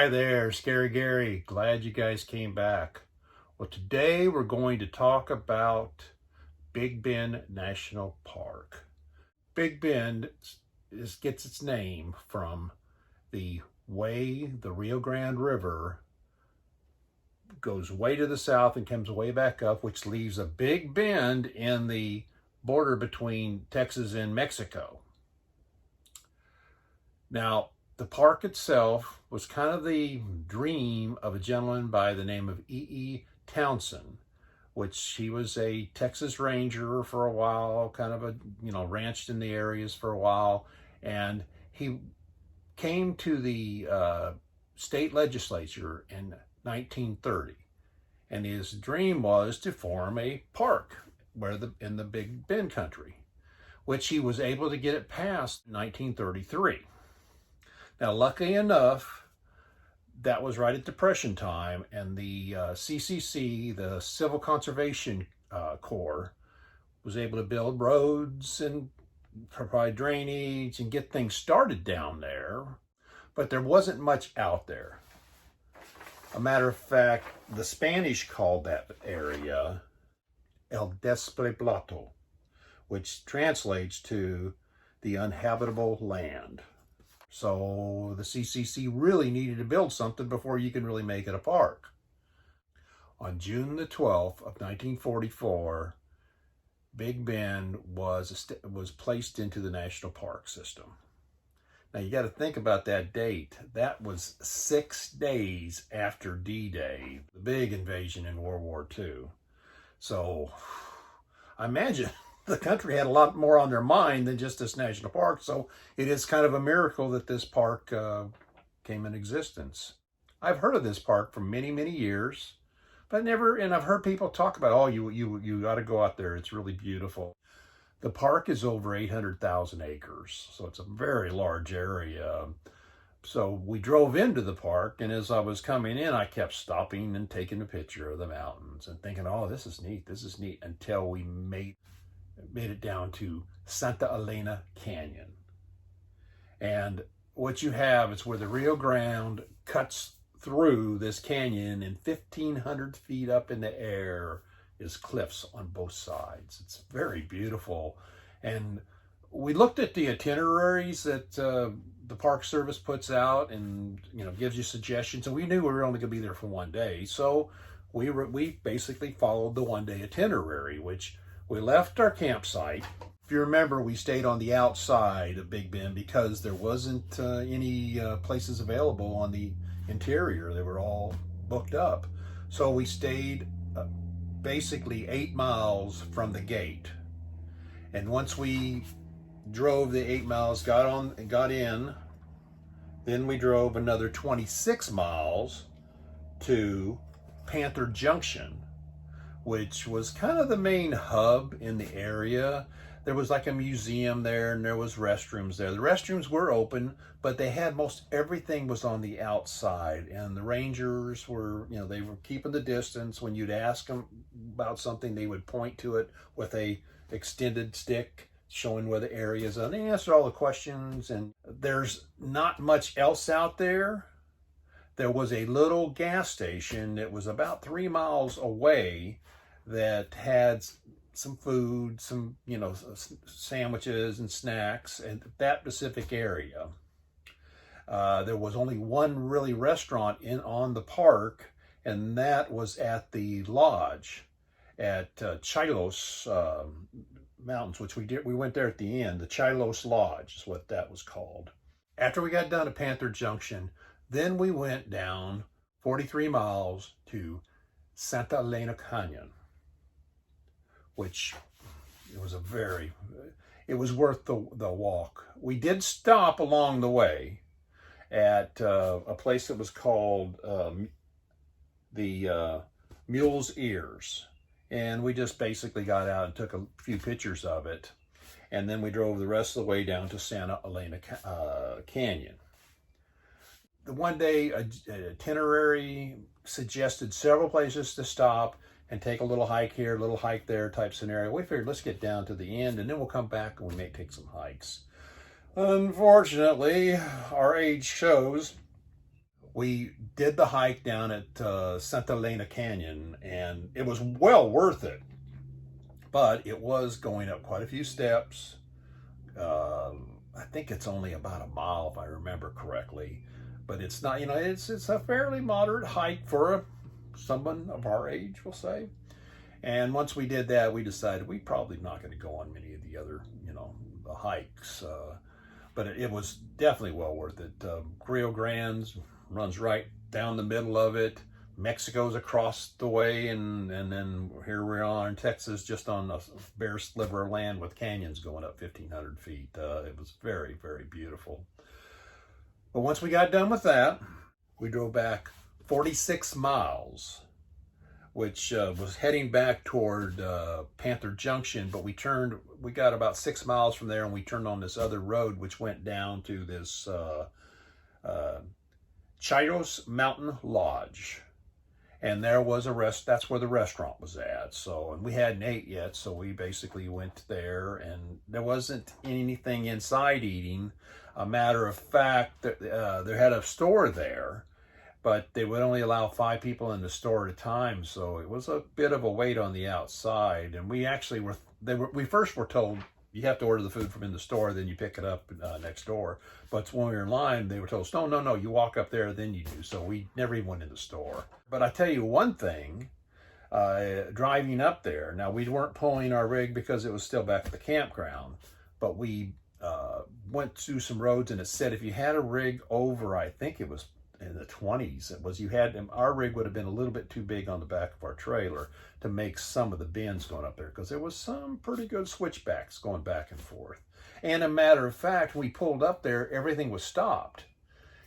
Hi there, Scary Gary. Glad you guys came back. Well, today we're going to talk about Big Bend National Park. Big Bend gets its name from the way the Rio Grande River goes way to the south and comes way back up, which leaves a big bend in the border between Texas and Mexico. Now, the park itself was kind of the dream of a gentleman by the name of E. Townsend, which he was a Texas Ranger for a while, kind of ranched in the areas for a while. And he came to the state legislature in 1930. And his dream was to form a park in the Big Bend country, which he was able to get it passed in 1933. Now, luckily enough, that was right at Depression time, and the CCC, the Civil Conservation Corps, was able to build roads and provide drainage and get things started down there, but there wasn't much out there. A matter of fact, the Spanish called that area El Despoblado, which translates to the uninhabitable land. So the CCC really needed to build something before you can really make it a park. On June the 12th of 1944, Big Bend was placed into the national park system. Now you got to think about that date. That was 6 days after D-Day, the big invasion in World War II. So I imagine the country had a lot more on their mind than just this national park, so it is kind of a miracle that this park came in existence. I've heard of this park for many, many years, but I've heard people talk about, oh, you got to go out there. It's really beautiful. The park is over 800,000 acres, so it's a very large area. So we drove into the park, and as I was coming in, I kept stopping and taking a picture of the mountains and thinking, oh, this is neat, until we made it down to Santa Elena Canyon. And what you have is where the Rio Grande cuts through this canyon, and 1,500 feet up in the air is cliffs on both sides. It's very beautiful. And we looked at the itineraries that the Park Service puts out and gives you suggestions, and we knew we were only going to be there for one day. So we basically followed the one-day itinerary, which we left our campsite. If you remember, we stayed on the outside of Big Bend because there wasn't any places available on the interior. They were all booked up. So we stayed basically 8 miles from the gate. And once we drove the 8 miles, got in, then we drove another 26 miles to Panther Junction, which was kind of the main hub in the area. There was like a museum there, and there was restrooms there. The restrooms were open, but they had most everything was on the outside, and the rangers were, they were keeping the distance. When you'd ask them about something, they would point to it with a extended stick showing where the areas are. And they answered all the questions, and there's not much else out there. There was a little gas station that was about 3 miles away that had some food, some, sandwiches and snacks in that specific area. There was only one really restaurant on the park, and that was at the lodge at Chilos Mountains, which we went there at the end. The Chilos Lodge is what that was called. After we got done at Panther Junction, then we went down 43 miles to Santa Elena Canyon, which it was worth the walk. We did stop along the way at a place that was called the Mule's Ears. And we just basically got out and took a few pictures of it. And then we drove the rest of the way down to Santa Elena Canyon. The one-day itinerary suggested several places to stop and take a little hike here, a little hike there type scenario. We figured, let's get down to the end, and then we'll come back and we may take some hikes. Unfortunately, our age shows we did the hike down at Santa Elena Canyon, and it was well worth it. But it was going up quite a few steps. I think it's only about a mile, if I remember correctly. But it's not, you know, it's a fairly moderate hike for someone of our age, we'll say. And once we did that, we decided we probably not going to go on many of the other, you know, the hikes. But it was definitely well worth it. Rio Grande runs right down the middle of it. Mexico's across the way, and then here we are in Texas, just on a bare sliver of land with canyons going up 1,500 feet. It was very, very beautiful. But once we got done with that, we drove back 46 miles, which was heading back toward Panther Junction, but we got about 6 miles from there, and we turned on this other road, which went down to this Chiros Mountain Lodge. And there was that's where the restaurant was at. So, and we hadn't ate yet, so we basically went there, and there wasn't anything inside eating. A matter of fact, they had a store there, but they would only allow 5 people in the store at a time, so it was a bit of a wait on the outside. And we actually we first were told you have to order the food from in the store, then you pick it up next door. But when we were in line, they were told, no, you walk up there, then you do. So we never even went in the store. But I tell you one thing, driving up there, now we weren't pulling our rig because it was still back at the campground, but we went through some roads, and it said if you had a rig over, I think it was in the 20s, our rig would have been a little bit too big on the back of our trailer to make some of the bends going up there, because there was some pretty good switchbacks going back and forth. And a matter of fact, we pulled up there, everything was stopped,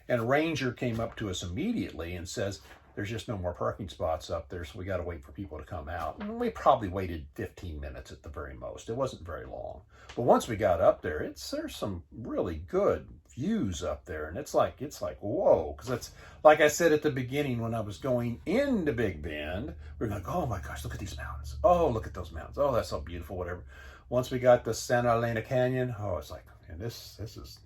and a ranger came up to us immediately and says, there's just no more parking spots up there, so we got to wait for people to come out. And we probably waited 15 minutes at the very most. It wasn't very long. But once we got up there, there's some really good views up there, and it's like whoa, because it's like I said at the beginning when I was going into Big Bend, we were like, oh my gosh, look at these mountains. Oh, look at those mountains. Oh, that's so beautiful, whatever. Once we got to Santa Elena Canyon, oh, it's like, and this is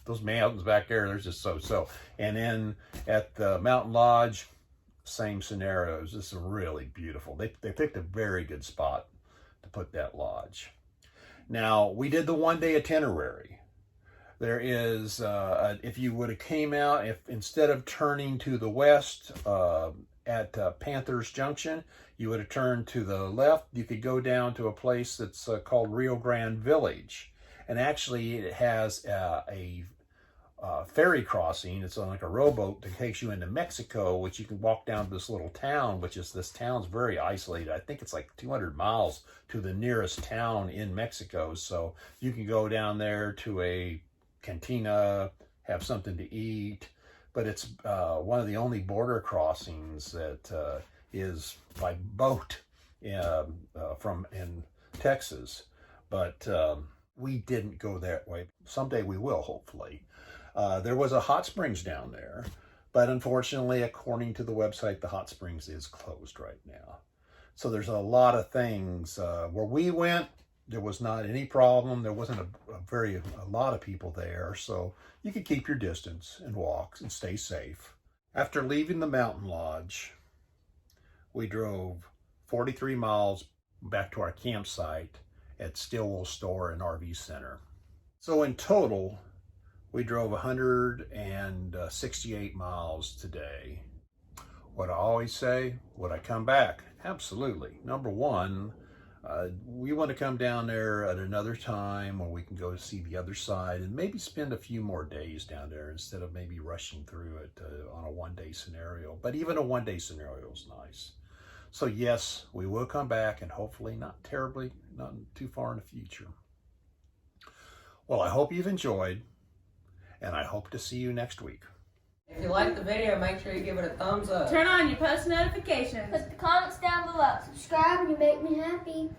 those mountains back there, they're just so. And then at the Mountain Lodge, same scenarios. This is really beautiful. They picked a very good spot to put that lodge. Now, we did the 1-day itinerary. There is, if you would have came out, if instead of turning to the west at Panther's Junction, you would have turned to the left, you could go down to a place that's called Rio Grande Village. And actually, it has a ferry crossing. It's like a rowboat that takes you into Mexico, which you can walk down to this little town, this town's very isolated. I think it's like 200 miles to the nearest town in Mexico. So you can go down there to a cantina, have something to eat. But it's one of the only border crossings that is by boat from in Texas. But we didn't go that way. Someday we will, hopefully. There was a hot springs down there, but unfortunately, according to the website, the hot springs is closed right now. So there's a lot of things. Where we went, there was not any problem. There wasn't a lot of people there, so you could keep your distance and walk and stay safe. After leaving the mountain lodge, we drove 43 miles back to our campsite at Stillwell Store and RV Center. So in total, we drove 168 miles today. What I always say, would I come back? Absolutely. Number one, we want to come down there at another time where we can go to see the other side and maybe spend a few more days down there instead of maybe rushing through it on a 1-day scenario. But even a 1-day scenario is nice. So yes, we will come back, and hopefully not too far in the future. Well, I hope you've enjoyed, and I hope to see you next week. If you like the video, make sure you give it a thumbs up. Turn on your post notifications. Put the comments down below. Subscribe and you make me happy.